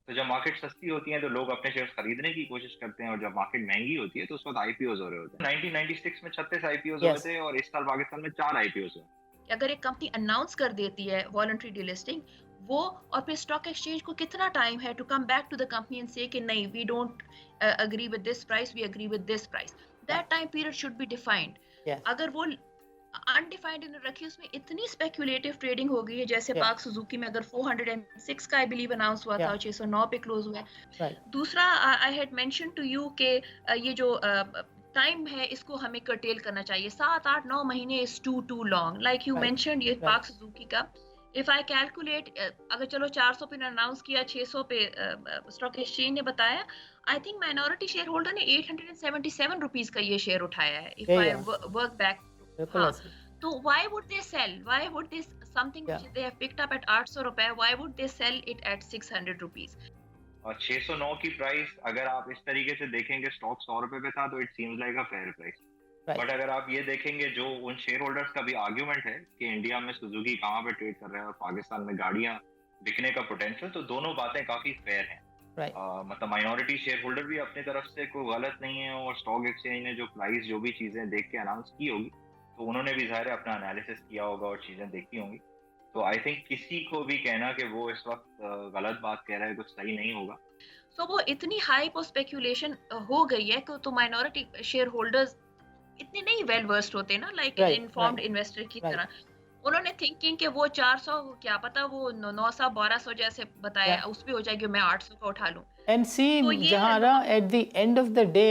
तो जब मार्केट सस्ती होती है तो लोग अपने शेयर्स खरीदने की कोशिश करते हैं, और जब मार्केट महंगी होती है तो उस वक्त आईपीओज हो रहे होते हैं। 1996 में 36 आईपीओज हुए यस। थे, और इस साल पाकिस्तान में 4 आईपीओज हुए। अगर एक कंपनी अनाउंस कर देती है वॉलंटरी डिलिस्टिंग, वो और फिर स्टॉक एक्सचेंज को कितना टाइम है to come back to the company and से कि नहीं, we don't agree with this price, we agree with this price. That time period should be defined. Yes. अगर वो अनडिफाइंड इन्होंने रखी, उसमें इतनी स्पेक्युलेटिव ट्रेडिंग हो गई है, जैसे या पाक सुजुकी में अगर 406 का आई बिलीव अनाउंस हुआ या था और 609 पे क्लोज हुआ है। राइट। दूसरा, I had mention to you के ये जो टाइम है इसको हमें कर्टेल करना चाहिए। 7 8 9 महीने is too long, like you right. Mentioned ये राइट। पाक सुजुकी का। इफ आई कैलकुलेट, अगर चलो 400 पे अनाउंस किया, 600 पे स्टॉक एक्सचेंज ने बताया, I think minority share holder ने 877 रुपीज का ये शेयर उठाया है, इफ यही आई है। Work back. बिल्कुल हाँ, ऐसे। तो why would they sell, why would this something या which they have picked up at 800 रुपए, why would they sell it at 600 rupees? और 609 की प्राइस अगर आप इस तरीके से देखेंगे, स्टॉक 100 रुपए पे था, तो it seems like a fair price. Right. But अगर आप ये देखेंगे, जो उन शेयर होल्डर्स का भी आर्ग्यूमेंट है कि इंडिया में सुजुकी कहाँ पे ट्रेड कर रहा है और पाकिस्तान में गाड़ियां बिकने का पोटेंशियल, तो दोनों बातें काफी फेयर हैं। राइट। मतलब माइनॉरिटी शेयर होल्डर भी अपनी तरफ से कोई गलत नहीं है, और स्टॉक एक्सचेंज ने जो प्राइस जो भी चीजें देख के अनाउंस की होगी, तो उन्होंने भी ज़ाहिर है अपना एनालिसिस किया होगा और चीजें देखी होंगी। तो आई थिंक किसी को भी कहना कि वो इस वक्त गलत बात कह रहा है, कुछ सही नहीं होगा। So वो इतनी हाइप और स्पेक्यूलेशन हो गई है कि तो माइनॉरिटी शेयर होल्डर्स इतने नहीं वेल वर्स्ड होते ना, like right. Informed right. Investor की राइट। तरह। उन्होंने थिंकिंग कि वो 400, क्या पता वो 900 1200 जैसे बताया या उस पे हो जाएगी, मैं 800 का उठा लूं। एंड सी तो ये है Zahara at the end of the day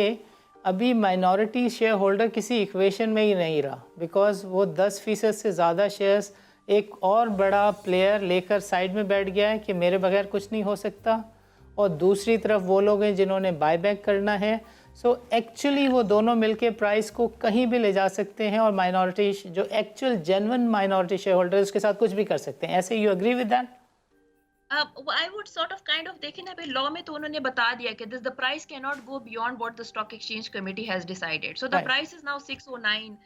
अभी माइनॉरिटी शेयर होल्डर किसी इक्वेशन में ही नहीं रहा, बिकॉज वो 10% से ज़्यादा शेयर्स एक और बड़ा प्लेयर लेकर साइड में बैठ गया है कि मेरे बगैर कुछ नहीं हो सकता, और दूसरी तरफ वो लोग हैं जिन्होंने बायबैक करना है। सो एक्चुअली वो दोनों मिलके प्राइस को कहीं भी ले जा सकते हैं, और माइनॉरिटी जो actual genuine minority share holder उसके साथ कुछ भी कर सकते हैं। ऐसे you agree with that? I would sort of kind of देखें ना, भाई लॉ में तो उन्होंने बता दिया कि this the price can not go beyond what the stock exchange committee has decided, so the right. Price is now 609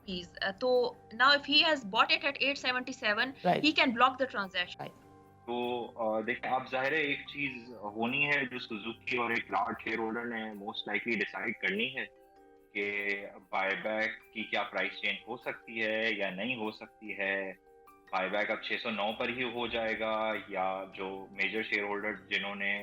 rupees. तो now if he has bought it at 877, right. he can block the transaction. Right. तो देखिए, आप ज़ाहिर है एक चीज होनी है जो सुजुकी और एक लार्ज शेयर होल्डर ने मोस्ट लाइकली डिसाइड करनी है, कि बायबैक की क्या प्राइस चेंज हो सकती है या नहीं हो सकती है। बायबैक अब 609 पर ही हो जाएगा, या जो मेजर शेयर होल्डर जिन्होंने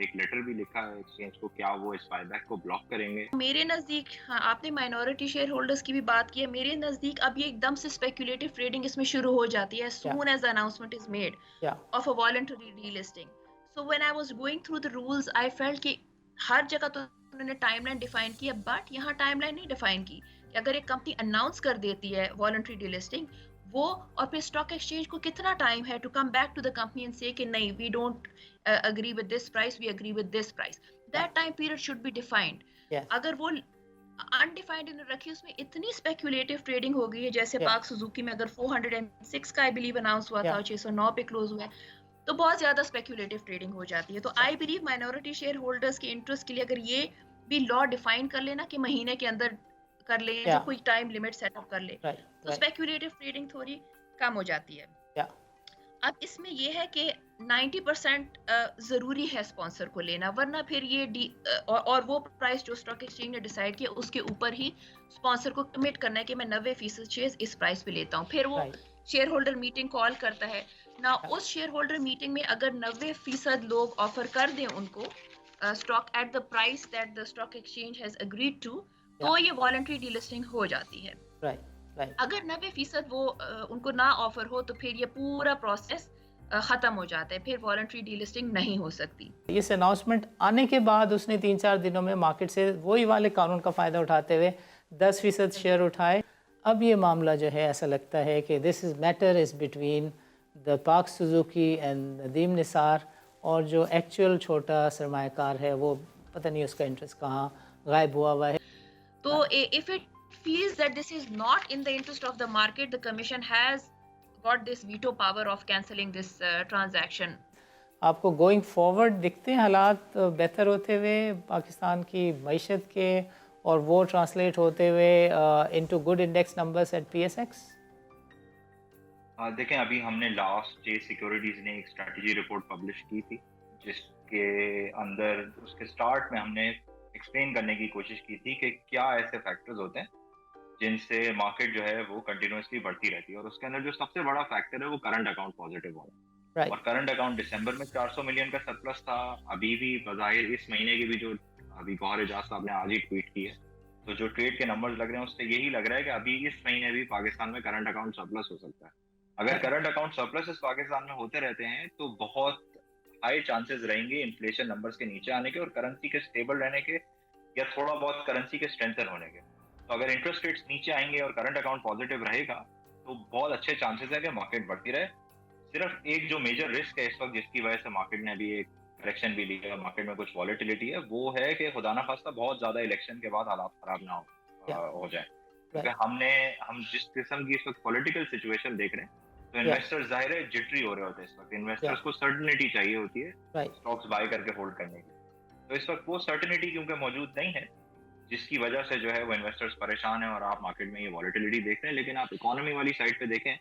एक लेटर भी लिखा है एक्सचेंज को, क्या वो इस बायबैक को ब्लॉक करेंगे। मेरे नजदीक, हाँ, आपने माइनॉरिटी शेयर होल्डर्स की भी बात की है, मेरे नजदीक अब ये एकदम से स्पेक्युलेटिव ट्रेडिंग इसमें शुरू हो जाती है या soon as the announcement is made या of a voluntary delisting. So when I was going through the rules, I felt कि हर जगह तो उन्होंने टाइमलाइन डिफाइन की है, बट यहाँ टाइमलाइन नहीं डिफाइन की कि अगर एक कंपनी अनाउंस कर देती है वॉलंटरी डिलिस्टिंग, वो और फिर स्टॉक एक्सचेंज को कितना टाइम है to come back to the company and से कि नहीं, we don't agree with this price, we agree with this price. या that time period should be defined. Yes. अगर वो अनडिफाइंड इन्होंने रखी, उसमें इतनी स्पेक्युलेटिव ट्रेडिंग हो गई है, जैसे या पाक सुजुकी में अगर 406 का आई बिलीव अनाउंस हुआ था या और 609 पे क्लोज हुआ है, तो बहुत ज्यादा स्पेक्युलेटिव ट्रेडिंग हो जाती है। तो I believe minority share holders के इंटरेस्ट के लिए अगर ये भी लॉ डिफाइन कर लेना कि महीने के अंदर कर ले, या जो कोई टाइम लिमिट सेटअप कर ले, राइट। तो राइट। स्पेक्युलेटिव ट्रेडिंग थोड़ी कम हो जाती है। या अब इसमें ये है कि 90% जरूरी है स्पॉन्सर को लेना, वरना फिर ये और वो प्राइस जो स्टॉक एक्सचेंज ने डिसाइड किया उसके ऊपर ही स्पॉन्सर को कमिट करना है कि मैं 90% शेयर्स इस प्राइस पे लेता हूँ। फिर वो right. Share holder meeting call करता है ना, या उस शेयर होल्डर मीटिंग में अगर 90% लोग ऑफर कर दें उनको stock at the price that the stock exchange has agreed to, या तो ये वॉलंटरी डिलिस्टिंग हो जाती है। राइट। राइट। अगर 90% वो उनको ना ऑफर हो, तो फिर ये पूरा प्रोसेस खत्म हो जाता है, फिर वॉलंटरी डीलिस्टिंग नहीं हो सकती। इस अनाउंसमेंट आने के बाद उसने 3-4 दिनों में मार्केट से वही वाले कानून का फ़ायदा उठाते हुए 10% शेयर उठाए। अब ये मामला जो है ऐसा लगता है कि this is matter is between the Pak Suzuki and Nadeem Nisar, और जो एक्चुअल छोटा सरमायाकार है वो पता नहीं उसका इंटरेस्ट कहाँ गायब हुआ है। तो if it feels that this is not in the interest of the market, the commission has got this veto power of cancelling this transaction. आपको गोइंग फॉरवर्ड दिखते हैं हालात बेहतर होते हुए पाकिस्तान की मईशत के, और वो ट्रांसलेट होते हुए into good index numbers at PSX? देखें, अभी हमने लास्ट जे सिक्योरिटीज ने एक स्ट्रेटजी रिपोर्ट पब्लिश की थी, जिस के अंदर उसके स्टार्ट में हमने एक्सप्लेन करने की कोशिश की थी कि क्या ऐसे फैक्टर्स होते हैं जिनसे मार्केट जो है वो कंटिन्यूअसली बढ़ती रहती है, और उसके अंदर जो सबसे बड़ा फैक्टर है वो करंट अकाउंट पॉजिटिव होना। राइट। और करंट अकाउंट दिसंबर में 400 मिलियन का सरप्लस था। अभी भी बज़ाहिर इस महीने की भी जो अभी गौहर एजाज साहब ने आज ही ट्वीट की है, तो जो ट्रेड के नंबर्स लग रहे हैं उससे यही लग रहा है कि अभी इस महीने भी पाकिस्तान में करंट अकाउंट सरप्लस हो सकता है। अगर करंट अकाउंट सरप्लस पाकिस्तान में होते रहते हैं तो बहुत हाई चांसेस रहेंगे इन्फ्लेशन नंबर्स के नीचे आने के और करेंसी के स्टेबल रहने के, या थोड़ा बहुत करेंसी के स्ट्रेंथन होने के। तो अगर इंटरेस्ट रेट्स नीचे आएंगे और करंट अकाउंट पॉजिटिव रहेगा तो बहुत अच्छे चांसेस है कि मार्केट बढ़ती रहे। सिर्फ एक जो मेजर रिस्क है इस वक्त जिसकी वजह से मार्केट ने अभी एक करेक्शन भी ली है और मार्केट में कुछ वॉलेटिलिटी है, वो है कि खुदा ना खास्ता बहुत ज्यादा इलेक्शन के बाद हालात खराब ना या हो जाए। क्योंकि राइट। हम जिस किस्म की इस वक्त पॉलिटिकल सिचुएशन देख रहे हैं तो या इन्वेस्टर्स जाहिर है जिटरी हो रहे होते हैं इस वक्त। या इन्वेस्टर्स को सर्टनिटी चाहिए होती है राइट। स्टॉक्स बाय करके होल्ड करने की। तो इस वक्त वो सर्टनिटी क्योंकि मौजूद नहीं है, जिसकी वजह से जो है वो इन्वेस्टर्स परेशान है और आप मार्केट में ये वॉलेटिलिटी देख रहे हैं। लेकिन आप इकोनॉमी वाली साइड पे देखें,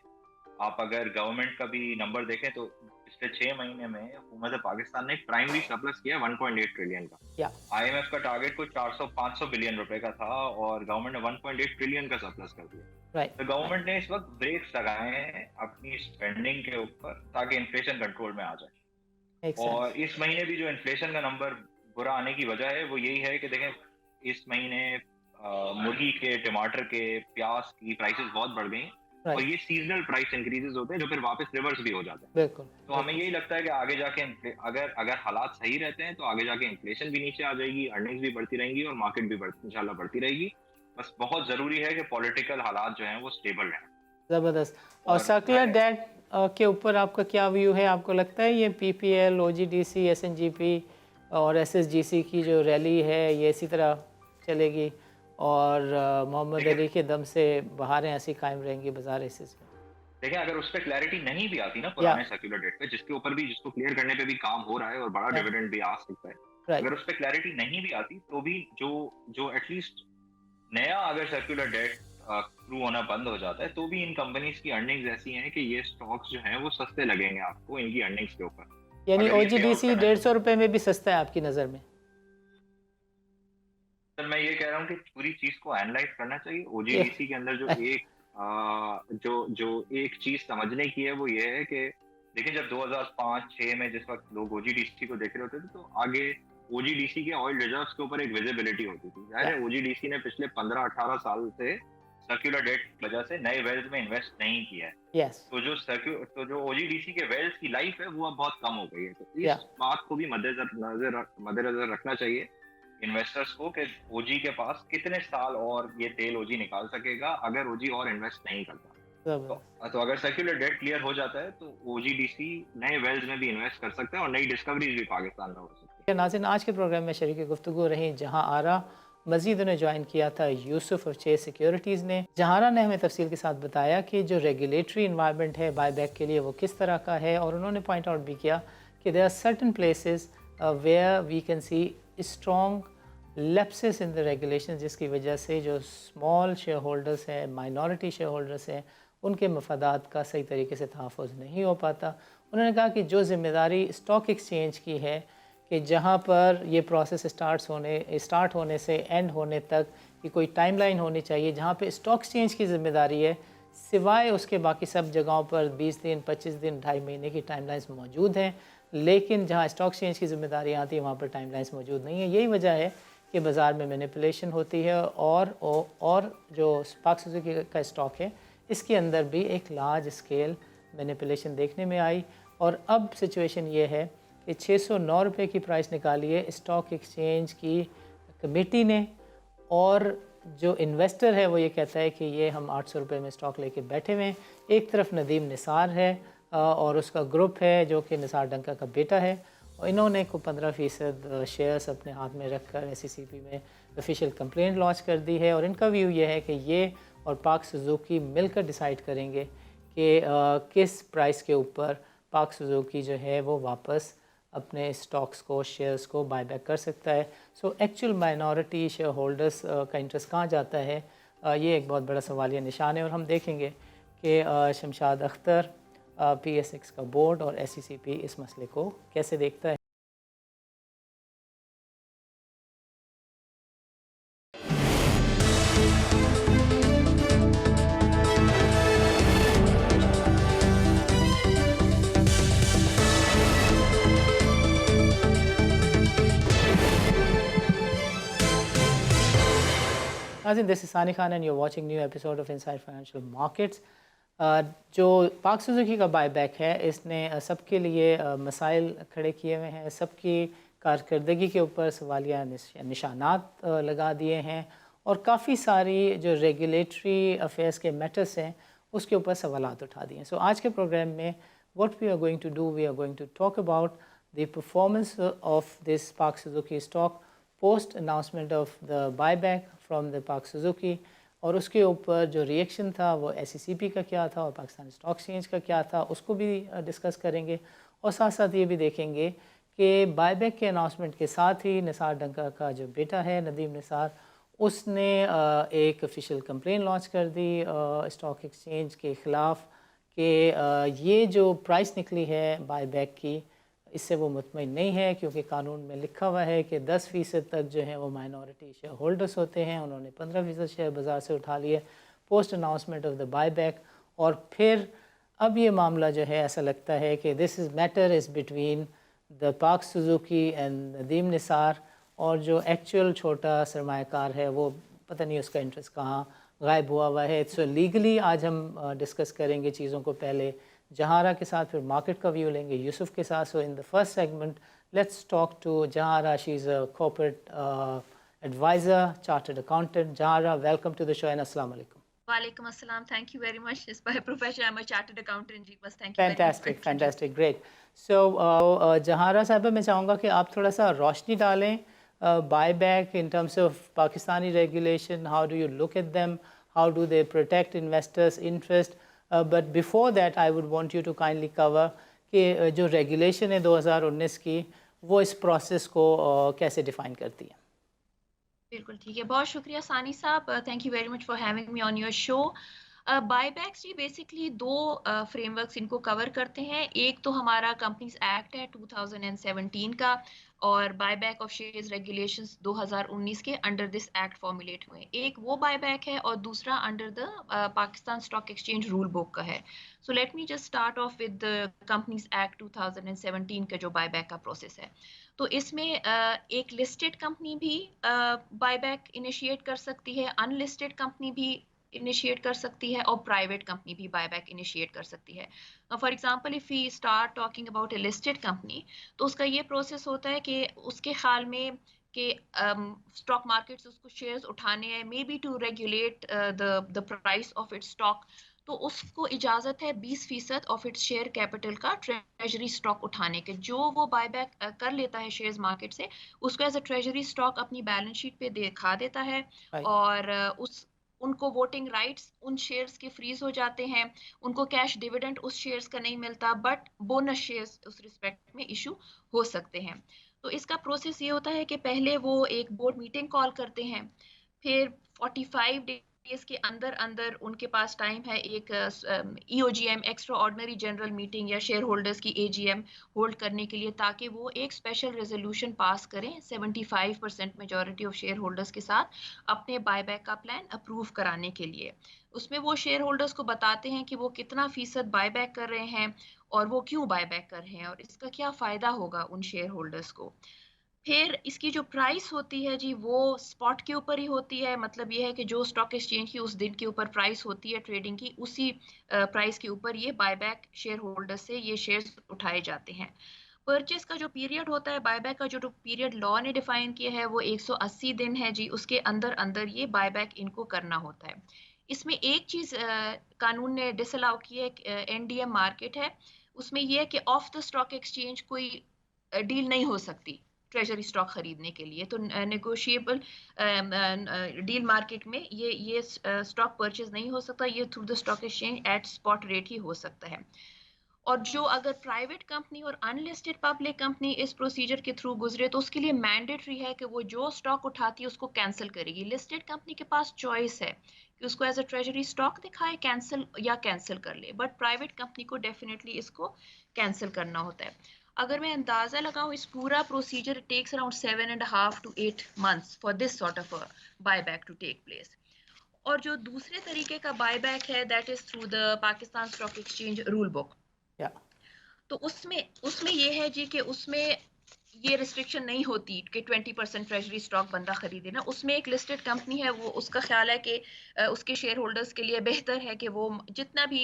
आप अगर गवर्नमेंट का भी नंबर देखें तो पिछले 6 महीने में हुकूमत पाकिस्तान ने प्राइमरी सरप्लस किया 1.8 ट्रिलियन का। या आईएमएफ का टारगेट कुछ 400-500 बिलियन रुपए का था और गवर्नमेंट ने 1.8 ट्रिलियन का सरप्लस कर दिया। राइट। तो गवर्नमेंट ने इस वक्त ब्रेक्स लगाए हैं अपनी स्पेंडिंग के ऊपर ताकि इन्फ्लेशन कंट्रोल में आ जाए। मेक और सेंस। इस महीने भी जो इन्फ्लेशन का नंबर बुरा आने की वजह है वो यही है कि देखें इस महीने मुर्गी के, टमाटर के, प्याज की प्राइसेस बहुत बढ़ गई और राइट। ये सीजनल प्राइस इंक्रीजेस होते हैं जो फिर वापस रिवर्स भी हो जाते हैं। बिल्कुल तो हमें बिल्कुल। यही लगता है कि आगे जाके अगर अगर हालात सही रहते हैं तो आगे जाके इन्फ्लेशन भी नीचे आ जाएगी, अर्निंग्स भी बढ़ती रहेंगी और मार्केट भी इंशाल्लाह बढ़ती रहेगी। बस बहुत जरूरी है कि पॉलिटिकल हालात जो हैं वो स्टेबल रहें। ज़बरदस्त। और और सर्कुलर डेट के ऊपर आपका क्या व्यू है? आपको लगता है ये पीपीएल, ओजीडीसी, एसएनजीपी और एसएसजीसी की जो रैली है ये इसी तरह चलेगी और मोहम्मद देखिए अली के दम से बहारें ऐसी कायम रहेंगी बाजार इसिस में? देखिए अगर उस पर क्लैरिटी नहीं भी आती ना या पुराने सर्कुलर डेट पे, जिसके ऊपर भी जिसको क्लियर करने पे भी काम हो रहा है और बड़ा राइट। डिविडेंड भी आ सकता है, राइट। अगर उस पर क्लैरिटी नहीं भी आती तो भी जो जो एटलीस्ट नया अगर सर्कुलर डेट थ्रू होना बंद हो जाता है तो भी इन कंपनीज की अर्निंग्स ऐसी हैं कि ये स्टॉक्स जो हैं वो सस्ते लगेंगे आपको इनकी अर्निंग्स के ऊपर। यानी अगर ये पे आउट ओजीडीसी करना, 150 रुपये में भी सस्ता है आपकी नज़र में? तो मैं ये कह रहा हूँ कि पूरी चीज को एनालाइज करना चाहिए। ये ओजीडीसी के अंदर जो एक जो जो एक चीज समझने की है वो ये है कि देखिए जब 2005-6 में जिस वक्त लोग ओजीडीसी को देख रहे होते थे तो आगे ओजीडीसी के ऑयल रिजर्व्स के ऊपर एक विजिबिलिटी होती थी। जाहिर या है ओजीडीसी ने पिछले 15-18 साल से सर्कुलर डेट की वजह से नए वेल्थ में इन्वेस्ट नहीं किया है। यस। तो जो ओजीडीसी के वेल्थ की लाइफ है वो अब बहुत कम हो गई है। तो या इस बात को भी मद्देनजर रखना चाहिए इन्वेस्टर्स को कि ओजी के पास कितने साल और ये तेल ओजी निकाल सकेगा अगर ओजी और इन्वेस्ट नहीं करता। ज़बरदस्त। तो अगर सर्कुलर डेट क्लियर हो जाता है तो ओजीडीसी नए वेल्थ में भी इन्वेस्ट कर सकता है और नई डिस्कवरीज भी पाकिस्तान में हो सकती है। नाज़रीन, आज के प्रोग्राम में शरीक गुफ्तगू रही जहाँ आरा। मज़ीद उन्हें ज्वाइन किया था यूसुफ और चेस सिक्योरिटीज़ ने। जहारा ने हमें तफसील के साथ बताया कि जो रेगुलेटरी इन्वायरमेंट है बायबैक के लिए वो किस तरह का है, और उन्होंने पॉइंट आउट भी किया कि there are certain places where we can see strong lapses in the regulation, जिसकी वजह से जो स्मॉल शेयर होल्डर्स हैं, माइनॉरिटी शेयर होल्डर्स हैं, उनके मफादात का सही तरीके से तहफ़्फ़ुज़ नहीं हो पाता। उन्होंने कहा कि जो ज़िम्मेदारी स्टॉक एक्सचेंज की है कि जहाँ पर ये प्रोसेस स्टार्ट होने से एंड होने तक कि कोई टाइमलाइन होनी चाहिए जहाँ पे स्टॉक एक्सचेंज की ज़िम्मेदारी है, सिवाय उसके बाकी सब जगहों पर 20 दिन, 25 दिन, 2.5 महीने की टाइमलाइंस मौजूद हैं। लेकिन जहाँ स्टॉक एक्सचेंज की ज़िम्मेदारी आती है वहाँ पर टाइमलाइंस मौजूद नहीं है। यही वजह है कि बाज़ार में मैनिपुलेशन होती है और जो स्पार्क सुजुकी का स्टॉक है इसके अंदर भी एक लार्ज स्केल मैनिपुलेशन देखने में आई। और अब सिचुएशन ये है कि 609 रुपये की प्राइस निकाली है स्टॉक एक्सचेंज की कमेटी ने, और जो इन्वेस्टर है वो ये कहता है कि ये हम 800 रुपये में स्टॉक लेके बैठे हुए हैं। एक तरफ नदीम निसार है और उसका ग्रुप है जो कि निसार डंका का बेटा है, और इन्होंने को 15% शेयर्स अपने हाथ में रखकर SECP में ऑफिशियल कंप्लेंट लॉन्च कर दी है। और इनका व्यू ये है कि ये और पार्क सुजुकी मिलकर डिसाइड करेंगे कि किस प्राइस के ऊपर पार्क सुजुकी जो है वो वापस अपने स्टॉक्स को, शेयर्स को बायबैक कर सकता है। So actual minority share holders का इंटरेस्ट कहाँ जाता है, ये एक बहुत बड़ा सवालिया निशान है। और हम देखेंगे कि शमशाद अख्तर, PSX का बोर्ड और SECP इस मसले को कैसे देखता है। नाज़रीन, this is Sani Khan and you are watching new episode of inside financial markets. जो पाक सुजुकी का बायबैक है, इसने सबके लिए मसाइल खड़े किए हुए हैं, सबकी कारकर्दगी के ऊपर सवालिया निशानात लगा दिए हैं और काफ़ी सारी जो रेगुलेटरी अफेयर्स के मैटर्स हैं उसके ऊपर सवालात उठा दिए हैं। सो आज के प्रोग्राम में what we are going to do, we are going to talk about the performance of this Pak Suzuki stock post announcement of the buyback from the Pak Suzuki, और उसके ऊपर जो रिएक्शन था वो SECP का क्या था और पाकिस्तान स्टॉक एक्सचेंज का क्या था, उसको भी डिस्कस करेंगे। और साथ साथ ये भी देखेंगे कि बायबैक के अनाउंसमेंट के साथ ही निसार डंका का जो बेटा है नदीम निसार, उसने एक ऑफिशियल कंप्लेन लॉन्च कर दी स्टॉक एक्सचेंज के ख़िलाफ़ कि ये जो प्राइस निकली है बायबैक की, इससे वो मुतमईन नहीं है, क्योंकि कानून में लिखा हुआ है कि 10% तक जो है वो माइनॉरिटी शेयर होल्डर्स होते हैं। उन्होंने 15% शेयर बाज़ार से उठा लिए post announcement of the buyback. और फिर अब ये मामला जो है ऐसा लगता है कि this is matter is between the Pak Suzuki and Nadeem Nisar, और जो एक्चुअल छोटा सरमायाकार है वो पता नहीं उसका इंटरेस्ट कहाँ गायब हुआ है। सो लीगली आज हम डिस्कस करेंगे चीज़ों को। पहले जहारा के साथ, फिर मार्केट का व्यू लेंगे यूसुफ के साथ। So in the first segment let's talk to Zahara. She is a corporate adviser, chartered accountant. Zahara, welcome to the show and अस्सलाम वालेकुम। वालेकुम अस्सलाम, थैंक यू वेरी मच। इस by profession I am a chartered accountant जी, बस thank you very much. Fantastic, great. So Zahara साहब, मैं चाहूँगा कि आप थोड़ा सा रोशनी डालें buyback in terms of Pakistani regulation, how do you look at them, how do they protect investors interest. But before that I would want you to kindly cover कि जो रेगुलेशन है 2019 की, वो इस प्रोसेस को कैसे डिफ़ाइन करती है। बिल्कुल ठीक है, बहुत शुक्रिया सानी साहब, thank you very much for having me on your show. Buybacks ji basically दो फ्रेमवर्क्स इनको कवर करते हैं। एक तो हमारा कंपनीज एक्ट है 2017 का, और बायबैक ऑफ शेयर्स रेगुलेशंस 2019 के अंडर दिस एक्ट फॉर्मुलेट हुए। एक वो बायबैक है और दूसरा under the Pakistan stock exchange rule book का है। So let me just start of with the companies act 2017 का जो बायबैक का प्रोसेस है। तो इसमें एक लिस्टेड कंपनी भी बायबैक इनिशिएट कर सकती है, अनलिस्टेड कंपनी भी इनिशिएट कर सकती है, और प्राइवेट कंपनी भी बायबैक इनिशिएट कर सकती है। For example if we start talking about a listed company, तो उसका ये प्रोसेस होता है कि उसके ख्याल में कि स्टॉक मार्केट्स उसको शेयर्स उठाने हैं, may be to regulate the price of its stock, तो उसको इजाजत है 20% ऑफ इट्स शेयर कैपिटल का ट्रेजरी स्टॉक उठाने के। जो वो बायबैक कर लेता है शेयर्स मार्केट से, उसको एज अ ट्रेजरी स्टॉक अपनी बैलेंस शीट पे दिखा देता है, और उनको वोटिंग राइट्स उन शेयर्स के फ्रीज हो जाते हैं, उनको कैश डिविडेंड उस शेयर्स का नहीं मिलता, बट बोनस शेयर्स उस रिस्पेक्ट में इशू हो सकते हैं। तो इसका प्रोसेस ये होता है कि पहले वो एक बोर्ड मीटिंग कॉल करते हैं, फिर 45 डेज के अंदर अंदर उनके पास टाइम है एक EOGM extra ordinary general meeting या शेयर होल्डर्स की AGM होल्ड करने के लिए, ताकि वो एक स्पेशल रेजोल्यूशन पास करें 75% मेजॉरिटी ऑफ शेयर होल्डर्स के साथ अपने बायबैक का प्लान अप्रूव कराने के लिए। उसमें वो शेयर होल्डर्स को बताते हैं कि वो कितना फीसद बायबैक कर रहे हैं और वो क्यों बायबैक कर रहे हैं और इसका क्या फायदा होगा उन शेयर होल्डर्स को। फिर इसकी जो प्राइस होती है जी, वो स्पॉट के ऊपर ही होती है। मतलब ये है कि जो स्टॉक एक्सचेंज की उस दिन के ऊपर प्राइस होती है ट्रेडिंग की, उसी प्राइस के ऊपर ये बायबैक शेयर होल्डर से ये शेयर्स उठाए जाते हैं। परचेस का जो पीरियड होता है, बायबैक का जो पीरियड लॉ ने डिफाइन किया है, वो 180 दिन है जी। उसके अंदर अंदर ये बायबैक इनको करना होता है। इसमें एक चीज कानून ने डिसअलाउ की है, NDM मार्केट है, उसमें ये है कि ऑफ द स्टॉक एक्सचेंज कोई डील नहीं हो सकती ट्रेजरी स्टॉक खरीदने के लिए। तो नेगोशिएबल डील मार्केट में ये स्टॉक परचेज नहीं हो सकता, ये through the stock exchange at spot rate ही हो सकता है। और जो अगर प्राइवेट कंपनी और अनलिस्टेड पब्लिक कंपनी इस प्रोसीजर के थ्रू गुजरे, तो उसके लिए मैंडेटरी है कि वो जो स्टॉक उठाती है उसको कैंसिल करेगी। लिस्टेड कंपनी के पास चॉइस है कि उसको एज अ ट्रेजरी स्टॉक दिखाए, कैंसिल या कैंसिल कर ले, बट प्राइवेट कंपनी को डेफिनेटली इसको कैंसिल करना होता है। अगर मैं अंदाजा लगाऊं, इस पूरा procedure takes around 7.5 to 8 months for this sort of buyback to take place. और जो दूसरे तरीके का बायबैक है, that is through the Pakistan stock exchange rule book. तो उसमें ये है जी कि उसमें ये रिस्ट्रिक्शन नहीं होती कि 20% ट्रेजरी स्टॉक बंदा खरीदे ना, उसमें एक लिस्टेड कंपनी है, वो उसका ख्याल है कि उसके शेयर होल्डर्स के लिए बेहतर है कि वो जितना भी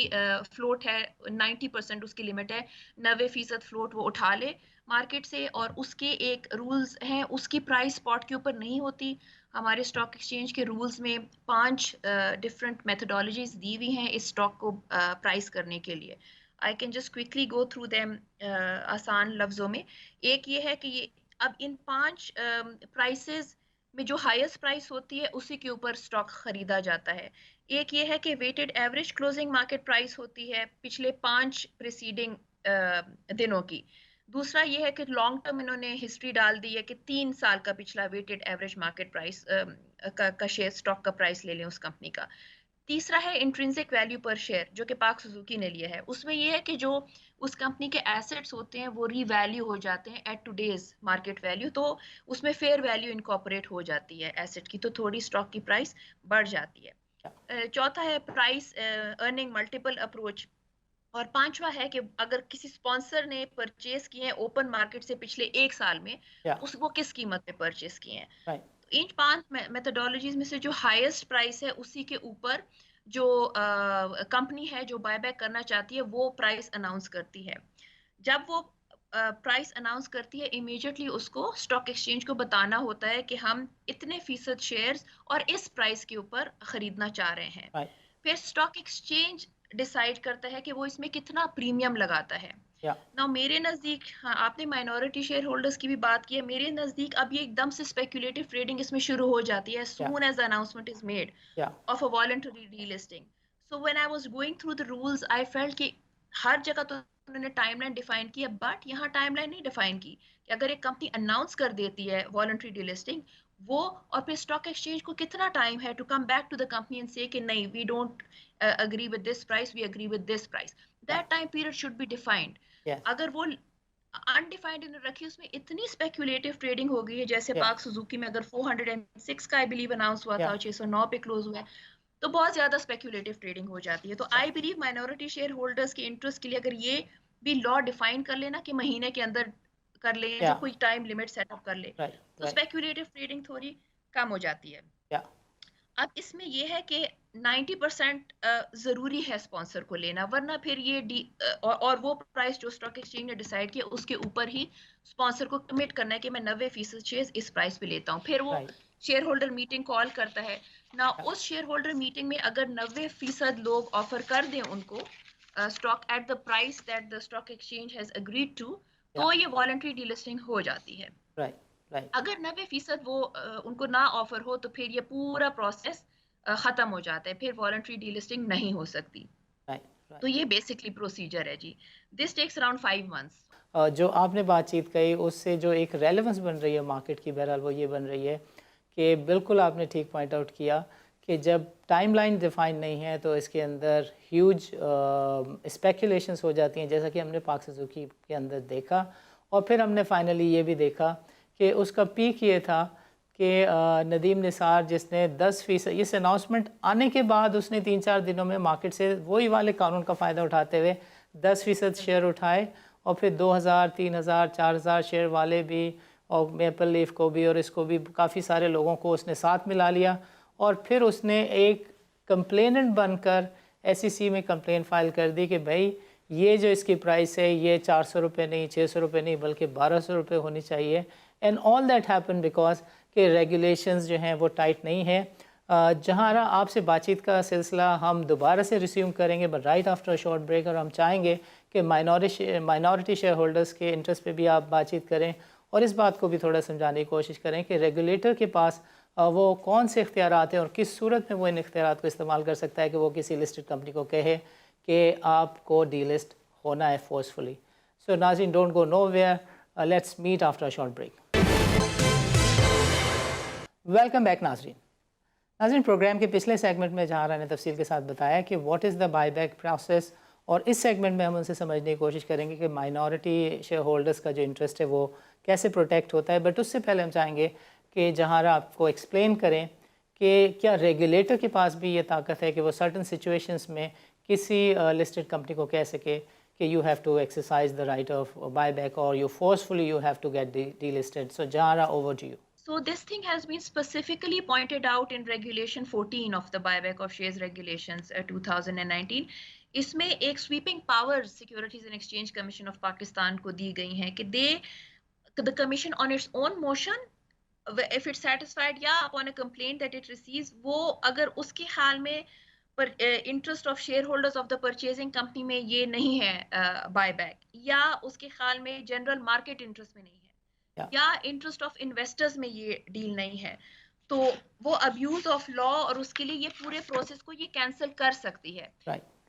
फ्लोट है 90% उसकी लिमिट है, 90% फ्लोट वो उठा ले मार्केट से। और उसके एक रूल्स हैं, उसकी प्राइस स्पॉट के ऊपर नहीं होती। हमारे स्टॉक एक्सचेंज के रूल्स में 5 डिफरेंट मेथोडोलॉजीज दी हुई हैं इस स्टॉक को प्राइस करने के लिए। I can just quickly go through them आसान लफ्जों में। एक ये है कि ये अब इन 5 प्राइसेस में जो हाईएस्ट प्राइस होती है उसी के ऊपर स्टॉक खरीदा जाता है। एक ये है कि weighted average closing market price होती है पिछले 5 प्रीसीडिंग दिनों की। दूसरा ये है कि लॉन्ग टर्म इन्होंने हिस्ट्री डाल दी है कि 3 साल का पिछला वेटेड एवरेज मार्केट प्राइस का शेयर स्टॉक का प्राइस ले लें उस कंपनी का। तीसरा है इंट्रिंसिक वैल्यू पर शेयर, जो कि पाक सुजुकी ने लिया है। उसमें यह है कि जो उस कंपनी के एसेट्स होते हैं वो रीवैल्यू हो जाते हैं एट टुडेज मार्केट वैल्यू, तो उसमें फेयर वैल्यू इनकॉर्पोरेट हो जाती है एसेट की, तो थोड़ी स्टॉक की प्राइस बढ़ जाती है। चौथा है प्राइस अर्निंग मल्टीपल अप्रोच। और पांचवा है कि अगर किसी स्पॉन्सर ने परचेज किए हैं ओपन मार्केट से पिछले 1 साल में, उस वो किस कीमत पे परचेज किए हैं। इन 5 मेथोडोलॉजीज में से जो हाईएस्ट प्राइस है उसी के ऊपर जो कंपनी है जो बायबैक करना चाहती है वो प्राइस अनाउंस करती है। जब वो प्राइस अनाउंस करती है इमीडिएटली उसको स्टॉक एक्सचेंज को बताना होता है कि हम इतने फीसद शेयर्स और इस प्राइस के ऊपर खरीदना चाह रहे हैं। फिर स्टॉक एक्सचेंज डिसाइड करता है कि वो इसमें कितना प्रीमियम लगाता है। ना मेरे नजदीक, हाँ आपने माइनॉरिटी शेयर होल्डर्स की भी बात की है, मेरे नजदीक अब ये एकदम से स्पेक्युलेटिव ट्रेडिंग इसमें शुरू हो जाती है soon as announcement is made of a voluntary delisting. So when I was going through the rules I felt कि हर जगह तो उन्होंने टाइमलाइन डिफाइन की है, बट यहाँ टाइमलाइन नहीं डिफाइन की कि अगर एक कंपनी अनाउंस कर देती है वॉलंटरी डीलिस्टिंग वो, और फिर स्टॉक एक्सचेंज को कितना टाइम है to come back to the company and से कि नहीं we don't agree with this price, we agree with this price. That time period should be defined. अगर वो अनडिफाइंड इन्होंने रखी, उसमें इतनी स्पेक्युलेटिव ट्रेडिंग हो गई है, जैसे पाक सुजुकी में अगर 406 का आई बिलीव अनाउंस हुआ था और 609 पे क्लोज हुआ है, तो बहुत ज्यादा स्पेक्युलेटिव ट्रेडिंग हो जाती है। तो I believe minority share holders के इंटरेस्ट के लिए अगर ये भी लॉ डिफाइन कर लेना कि महीने के अंदर कर ले, जो कोई टाइम लिमिट सेटअप कर ले, तो स्पेक्युलेटिव ट्रेडिंग थोड़ी कम हो जाती है। अब इसमें यह है कि 90% जरूरी है स्पॉन्सर को लेना, वरना फिर ये और वो प्राइस जो स्टॉक एक्सचेंज ने डिसाइड किया उसके ऊपर ही स्पॉन्सर को कमिट करना है कि मैं 90% शेयर इस प्राइस पे लेता हूँ। फिर वो शेयर होल्डर मीटिंग कॉल करता है ना, उस शेयर होल्डर मीटिंग में अगर 90% लोग ऑफर कर दें उनको stock at the price that the stock exchange has agreed to, तो ये वॉलंटरी डीलिस्टिंग हो जाती है। अगर 90% वो उनको ना ऑफर हो तो फिर ये पूरा प्रोसेस खत्म हो जाता है, फिर वॉलंटरी डीलिस्टिंग नहीं हो सकती। तो ये बेसिकली प्रोसीजर है जी। This takes around 5 months. जो आपने बातचीत कही उससे जो एक रेलेवेंस बन रही है मार्केट की, बहरहाल वो ये बन रही है कि बिल्कुल आपने ठीक पॉइंट आउट किया कि जब टाइमलाइन डिफाइन नहीं है तो इसके अंदर ह्यूज स्पेकुलेशंस हो जाती हैं, जैसा कि हमने पाक सुजुकी के अंदर देखा। और फिर हमने फाइनली ये भी देखा कि उसका पीक ये था कि नदीम निसार जिसने 10% इस अनाउंसमेंट आने के बाद उसने 3-4 दिनों में मार्केट से वही वाले कानून का फ़ायदा उठाते हुए 10% शेयर उठाए, और फिर 2000, 3000, 4000 शेयर वाले भी और मेपल लीफ को भी और इसको भी काफ़ी सारे लोगों को उसने साथ मिला लिया। और फिर उसने एक कंप्लेनेंट बनकर SEC में कंप्लेन फाइल कर दी कि भाई ये जो इसकी प्राइस है ये 400 रुपये नहीं, 600 रुपये नहीं, बल्कि 1200 रुपये होनी चाहिए। And all that happen because के रेगुलेशंस जो हैं वो टाइट नहीं है। जहाँ आपसे बातचीत का सिलसिला हम दोबारा से रिज्यूम करेंगे but right after a short break, और हम चाहेंगे कि माइनॉरिटी शेयर होल्डर्स के इंटरेस्ट पे भी आप बातचीत करें और इस बात को भी थोड़ा समझाने की कोशिश करें कि रेगुलेटर के पास वो कौन से इख्तियारात हैं और किस सूरत में वो इन इख्तियारात को इस्तेमाल कर सकता है कि वो किसी लिस्टेड कंपनी को कहे कि आपको डीलिस्ट होना है फोर्सफुली। सो नाज़रीन, don't go nowhere, let's meet after a short break. Welcome back नाज़रीन, प्रोग्राम के पिछले सेगमेंट में जहाँ ने तफसील के साथ बताया कि what is the buyback process, और इस सेगमेंट में हम उनसे समझने की कोशिश करेंगे कि माइनॉरिटी शेयर होल्डर्स का जो इंटरेस्ट है वो कैसे प्रोटेक्ट होता है। बट उससे पहले हम चाहेंगे कि जहाँ आपको एक्सप्लेन करें कि क्या रेगुलेटर के पास भी ये ताकत है कि वो सर्टन सिचुएशंस में किसी लिस्टेड कंपनी को कह सके कि you have to exercise the right of buyback or you forcefully you have to get delisted. So Jahara, over to you. So this thing has been specifically pointed out in Regulation 14 of the Buyback of Shares Regulations 2019. इसमें एक sweeping powers Securities and Exchange Commission of Pakistan को दी गई हैं कि the commission on its own motion, if it's satisfied या upon a complaint that it receives, वो अगर उसके हाल में पर interest of share holders of the purchasing company में ये नहीं है बायबैक, या उसके ख्याल में जनरल मार्केट इंटरेस्ट में नहीं है, या इंटरेस्ट ऑफ इन्वेस्टर्स में ये डील नहीं है, तो वो अब्यूज ऑफ लॉ और उसके लिए ये पूरे प्रोसेस को ये कैंसिल कर सकती है.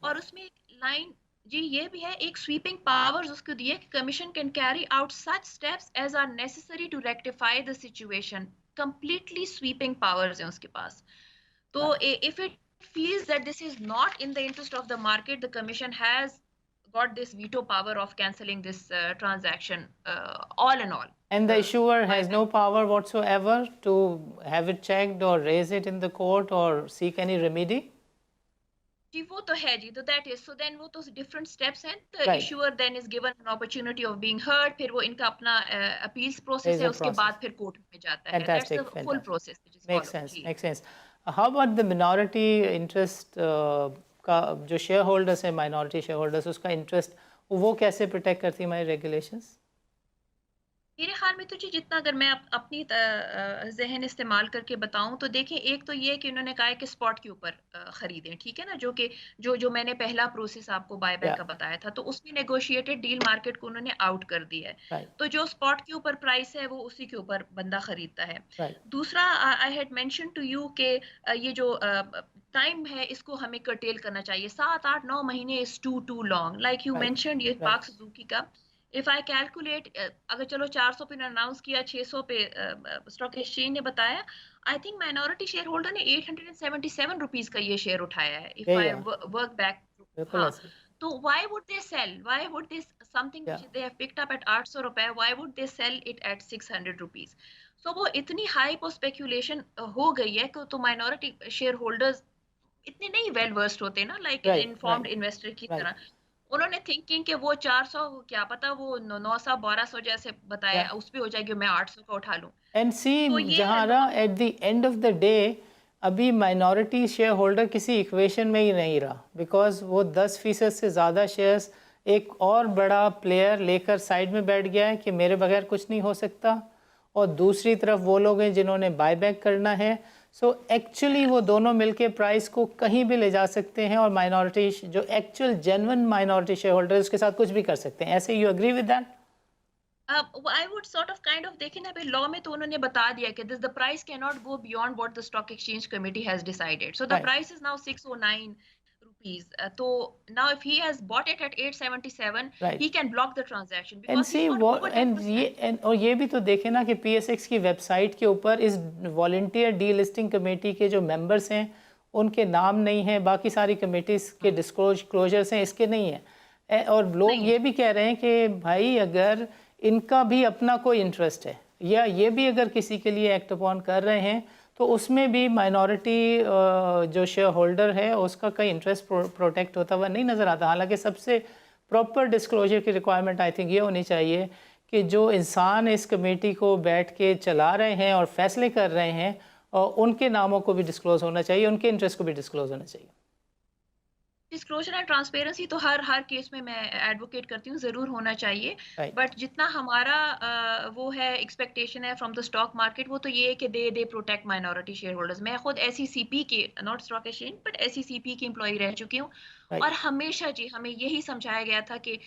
और उसमें एक लाइन जी ये भी है, एक स्वीपिंग पावर्स उसको दिए कि commission can carry out such steps as are necessary to rectify the situation. Completely sweeping powers हैं उसके पास. तो if it feels that this is not in the interest of the market, the commission has got this veto power of cancelling this transaction all in all. And the issuer has no power whatsoever to have it checked or raise it in the court or seek any remedy? जी वो तो है जी, तो that is, so then वो तो different steps हैं. The issuer then is given an opportunity of being heard, फिर वो इनका अपना appeals process है, उसके बाद फिर court में जाता है. That's the full process which is followed. Makes sense. How about the minority interest का जो शेयर होल्डर्स है, माइनॉरिटी शेयर होल्डर्स, उसका इंटरेस्ट वो कैसे प्रोटेक्ट करती है हमारी रेगुलेशंस? मेरे ख्याल में तो जी जितना अगर मैं अपनी जहन इस्तेमाल करके बताऊं तो देखें, एक तो ये कि उन्होंने कहा है कि स्पॉट के ऊपर खरीदें, ठीक है ना, जो कि जो मैंने पहला प्रोसेस आपको बायबैक का बताया था, तो उसमें नेगोशिएटेड डील मार्केट को उन्होंने आउट कर दिया है. तो जो स्पॉट के ऊपर प्राइस है वो उसी के ऊपर बंदा खरीदता है. दूसरा, I had mention to you के ये जो टाइम है इसको हमें कर्टेल करना चाहिए. 7, 8, 9 महीने is too long. Like you mentioned ये पाक सुजुकी का, इफ आई कैलकुलेट, अगर चलो 400 पे अनाउंस किया, 600 पे स्टॉक एक्सचेंज ने बताया, I think minority share holder ने 877 रुपीस का ये शेयर उठाया है. इफ आई वर्क बैक, तो why would they sell, why would they something which they have picked up at 800 रुपए, why would they sell it at 600 rupees? So वो इतनी high पर स्पेकुलेशन हो गई है कि तो माइनॉरिटी शेयर होल्डर्स इतने नहीं वेल वर्स्ड होते ना, लाइक इन्फॉर्म्ड इन्वेस्टर की तरह. उन्होंने थिंकिंग कि वो 400, क्या पता वो 900 1200 जैसे बताया, उस पे हो जाएगी, मैं 800 का उठा लूं. एंड सी जहारा, at the end of the day अभी माइनॉरिटी शेयर होल्डर किसी इक्वेशन में ही नहीं रहा, बिकॉज वो 10% से ज़्यादा शेयर्स एक और बड़ा प्लेयर लेकर साइड में बैठ गया है कि मेरे बगैर कुछ नहीं हो सकता, और दूसरी तरफ वो लोग हैं जिन्होंने बायबैक करना है. सो एक्चुअली वो दोनों मिलके प्राइस को कहीं भी ले जा सकते हैं, और माइनॉरिटी जो actual genuine minority share holder उसके साथ कुछ भी कर सकते हैं. ऐसे you agree with that? I would sort of kind of देखें ना, भाई लॉ में तो उन्होंने बता दिया कि this the price cannot go beyond what the stock exchange committee has decided. So the price is now 609 rupees. So now if he has bought it at 877, he can block the transaction because and see what and और ये भी तो देखें ना कि PSX की website के ऊपर इस वॉलंटियर डीलिस्टिंग कमेटी के जो मेंबर्स हैं उनके नाम नहीं है, बाकी सारी कमेटीज के डिस्क्लोजर्स हैं, इसके नहीं है. और लोग ये भी कह रहे हैं कि भाई अगर इनका भी अपना कोई इंटरेस्ट है या ये भी अगर किसी के लिए एक्ट अपॉन कर रहे हैं तो उसमें भी माइनॉरिटी जो शेयर होल्डर है उसका कई इंटरेस्ट प्रोटेक्ट होता हुआ नहीं नज़र आता. हालांकि सबसे प्रॉपर डिस्क्लोजर की रिक्वायरमेंट आई थिंक ये होनी चाहिए कि जो इंसान इस कमेटी को बैठ के चला रहे हैं और फैसले कर रहे हैं और उनके नामों को भी डिस्क्लोज होना चाहिए, उनके इंटरेस्ट को भी डिस्क्लोज होना चाहिए. डिस्क्लोजर एंड ट्रांसपेरेंसी तो हर केस में मैं एडवोकेट करती हूँ, जरूर होना चाहिए. बट जितना हमारा वो है एक्सपेक्टेशन है फ्रॉम द स्टॉक मार्केट, वो तो ये है कि they protect minority share holders. मैं खुद SECP के, not stock exchange but SECP की एम्प्लॉय रह चुकी हूँ, और हमेशा जी हमें यही समझाया गया था कि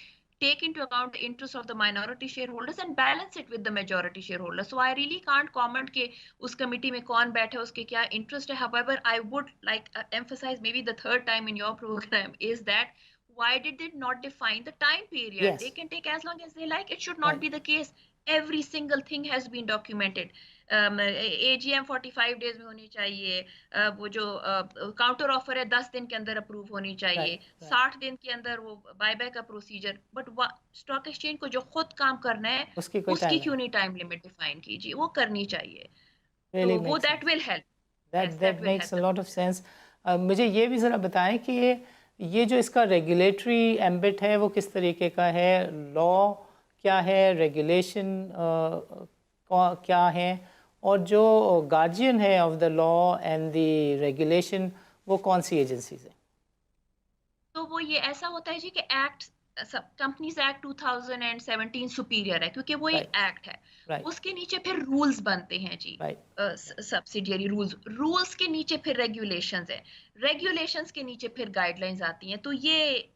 take into account the interests of the minority shareholders and balance it with the majority shareholders. So I really can't comment कि उस कमिटी में कौन बैठे, उसके क्या इंटरेस्ट है. However, I would like emphasize maybe the third time in your program is that why did they not define the time period? Yes. They can take as long as they like. It should not be the case. Every single thing has been documented. AGM 45 days में होनी चाहिए. वो जो counter offer है 10 दिन के अंदर approve होनी चाहिए. 60 दिन के अंदर वो बायबैक का प्रोसीजर. बट स्टॉक एक्सचेंज को जो खुद काम करना है उसकी क्यों नहीं टाइम लिमिट डिफाइन कीजिए, वो करनी चाहिए. तो वो that will help. That makes a lot of sense. मुझे ये भी ज़रा बताएं कि ये जो इसका रेगुलेटरी एम्बिट है वो किस तरीके का है, लॉ क्या है, रेगुलेशन क्या है, और जो गार्जियन है of the law and the regulation वो कौन सी एजेंसीज हैं? तो वो ये ऐसा होता है जी कि एक्ट कंपनीज एक्ट 2017 सुपीरियर है, क्योंकि वो एक एक्ट है। राइट उसके नीचे फिर रूल्स बनते हैं जी, राइट सब्सिडियरी रूल्स के नीचे फिर रेगुलेशंस है, रेगुलेशंस के नीचे फिर गाइडलाइंस आती हैं। तो ये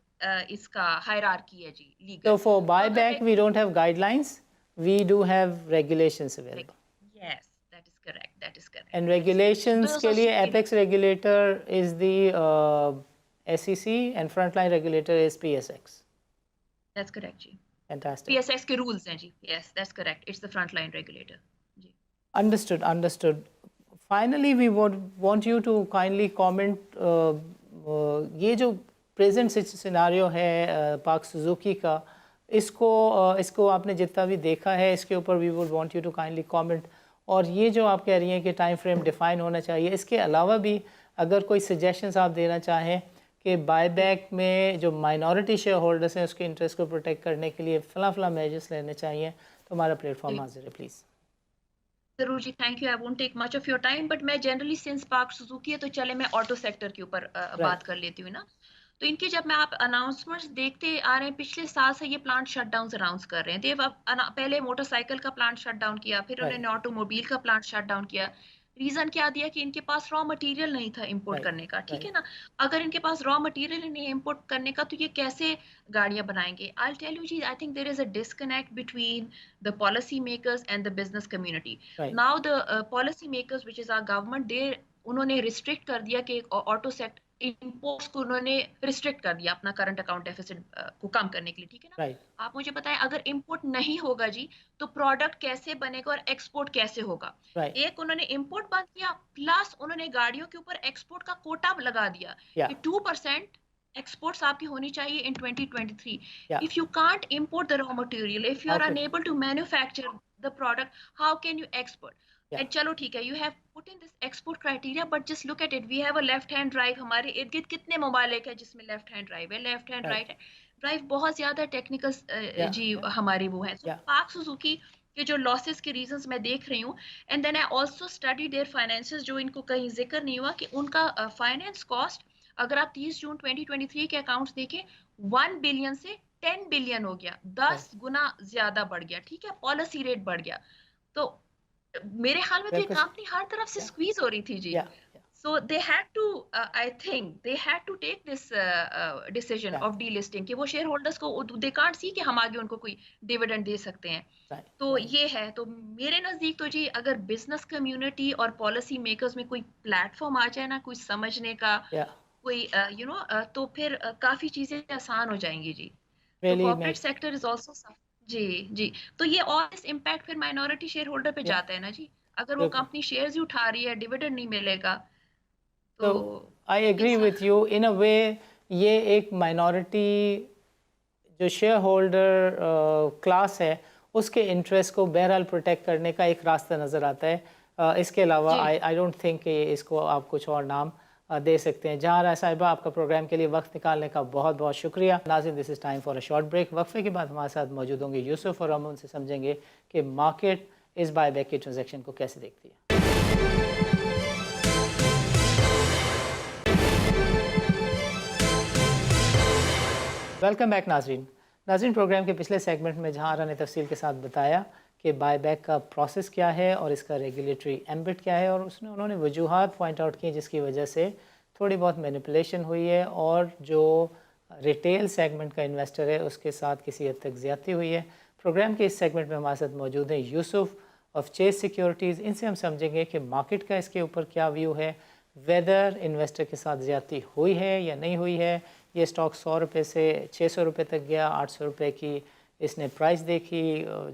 इसका हायरार्की है जी, legal. So for buyback we don't have guidelines, we do have regulations available. Yes, that is correct, that is correct. And regulations के लिए apex regulator is the SEC and frontline regulator is PSX. That's correct ji. Fantastic. PSX के rules हैं जी. Yes, that's correct. It's the frontline regulator. Ji. Understood, understood. Finally, we would want you to kindly comment ये जो present scenario है Pak Suzuki का, इसको आपने जितना भी देखा है इसके ऊपर we would want you to kindly comment. और ये जो आप कह रही हैं कि टाइम फ्रेम डिफाइन होना चाहिए, इसके अलावा भी अगर कोई सजेशंस आप देना चाहें कि बायबैक में जो माइनॉरिटी शेयर होल्डर्स हैं उसके इंटरेस्ट को प्रोटेक्ट करने के लिए फला मेजर्स लेने चाहिए, तो हमारा प्लेटफॉर्म हाजिर है, प्लीज़। जरूर जी, thank you. I won't take much of your time, but मैं जनरली सिंस पार्क सुजुकी है तो चले मैं ऑटो सेक्टर के ऊपर बात कर लेती हूँ ना। तो इनके जब मैं आप अनाउंसमेंट्स देखते आ रहे हैं, पिछले साल से ये प्लांट शटडाउन अनाउंस कर रहे हैं। देव पहले मोटरसाइकिल का प्लांट शट डाउन किया, फिर उन्होंने ऑटोमोबाइल का प्लांट शट डाउन किया। रीजन क्या दिया कि इनके पास रॉ मटेरियल नहीं था इंपोर्ट करने का, ठीक है ना। अगर इनके पास रॉ मटेरियल नहीं है इंपोर्ट करने का तो ये कैसे गाड़ियां बनाएंगे? आई टेल यू जी, I think there is a disconnect between the policy makers and the business community. Now the policy makers which is our government, they उन्होंने रिस्ट्रिक्ट कर दिया कि ऑटो सेक्टर इंपोर्ट्स को उन्होंने रिस्ट्रिक्ट कर दिया अपना करंट अकाउंट डेफिसिट को कम करने के लिए, ठीक है ना। आप मुझे बताएं, अगर इंपोर्ट नहीं होगा जी तो प्रोडक्ट कैसे बनेगा और एक्सपोर्ट कैसे होगा? एक उन्होंने इंपोर्ट बंद किया, प्लस उन्होंने गाड़ियों के ऊपर एक्सपोर्ट का कोटा लगा दिया कि 2% एक्सपोर्ट्स आपकी होनी चाहिए in 2023। If you can't import the raw material, if you are unable to manufacture the product, how can you export? And चलो ठीक है, you have put in this export criteria, but just look at it. We have a left hand drive. हमारे इर्द गिर्द कितने mobile है जिसमें left hand drive है, लेफ्ट हैंड राइट है ड्राइव, बहुत ज्यादा टेक्निकल जी हमारी वो है। So पार्क सुजुकी के जो लॉसेस के रीजंस मैं देख रही हूँ, and then I also study their finances, जो इनको कहीं जिक्र नहीं हुआ कि उनका फाइनेंस कॉस्ट अगर आप 30 जून 2023 के अकाउंट्स देखें 1 बिलियन से 10 बिलियन हो गया, 10 गुना ज्यादा बढ़ गया, ठीक है, पॉलिसी रेट बढ़ गया। तो मेरे ख्याल में तो ये कंपनी हर तरफ से स्क्वीज हो रही थी जी। So they had to, I think they had to take this decision of delisting कि वो शेयर होल्डर्स को, दे कांट सी कि हम आगे उनको कोई डिविडेंड दे सकते हैं। तो ये है, तो मेरे नजदीक तो जी अगर बिजनेस कम्युनिटी और पॉलिसी मेकर्स में कोई प्लेटफॉर्म आ जाए ना, कोई समझने का, कोई यू नो, तो फिर काफी चीजें आसान हो जाएंगी जी। तो कॉर्पोरेट सेक्टर इज आल्सो जी जी। तो ये और इस इम्पैक्ट फिर माइनॉरिटी शेयर होल्डर पे जाता है ना जी, अगर वो कंपनी शेयर्स ही उठा रही है, डिविडेंड नहीं मिलेगा। तो I agree with you in a way, ये एक माइनॉरिटी जो शेयर होल्डर क्लास है उसके इंटरेस्ट को बहरहाल प्रोटेक्ट करने का एक रास्ता नज़र आता है। इसके अलावा आई डोंट थिंक इसको आप कुछ और नाम दे सकते हैं। जहाँ राय साहिबा, आपका प्रोग्राम के लिए वक्त निकालने का बहुत बहुत शुक्रिया। नाज़रीन, this is time for a short break. वक्फे के बाद हमारे साथ मौजूद होंगे यूसुफ और हम उनसे समझेंगे कि मार्केट इस बायबैक के ट्रांजैक्शन को कैसे देखती है। वेलकम बैक नाज़रीन, प्रोग्राम के पिछले सेगमेंट में जहाँ आरा ने तफसील के साथ बताया कि बायबैक का प्रोसेस क्या है और इसका रेगुलेटरी एम्बिट क्या है, और उन्होंने वजूहात पॉइंट आउट की जिसकी वजह से थोड़ी बहुत मैनिपुलेशन हुई है और जो रिटेल सेगमेंट का इन्वेस्टर है उसके साथ किसी हद तक ज़्यादती हुई है। प्रोग्राम के इस सेगमेंट में हमारे साथ मौजूद हैं यूसुफ ऑफ चेस सिक्योरिटीज़। इनसे हम समझेंगे कि मार्केट का इसके ऊपर क्या व्यू है, वेदर इन्वेस्टर के साथ ज़्यादती हुई है या नहीं हुई है। ये स्टॉक 100 रुपये से 600 रुपये तक गया, 800 रुपये की इसने प्राइस देखी,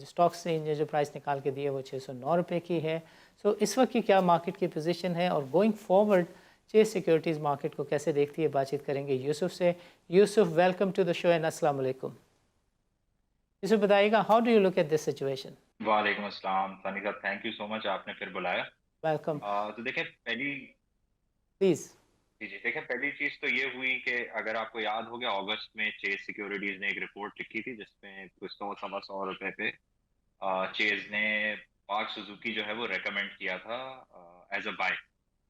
स्टॉक से ने जो प्राइस निकाल के दिए वो 609 रुपये की है। सो इस वक्त की क्या मार्केट की पोजीशन है और गोइंग फॉरवर्ड चेस सिक्योरिटीज़ मार्केट को कैसे देखती है, बातचीत करेंगे यूसुफ से। Yusuf, welcome to the show and अस्सलाम वालेकुम। यूसुफ, बताइएगा, how do you look at this situation? वालेकुम अस्सलाम सानी साहब, थैंक यू सो मच, आपने फिर बुलाया। वेलकम। तो देखिए, पहली प्लीज़। जी जी, देखिए पहली चीज तो ये हुई कि अगर आपको याद हो गया, अगस्त में चेज सिक्योरिटीज ने एक रिपोर्ट लिखी थी जिसमें कुछ 100 सवा 100 रुपए पे चेज ने पार्क सुजुकी जो है वो रेकमेंड किया था एज अ बाय।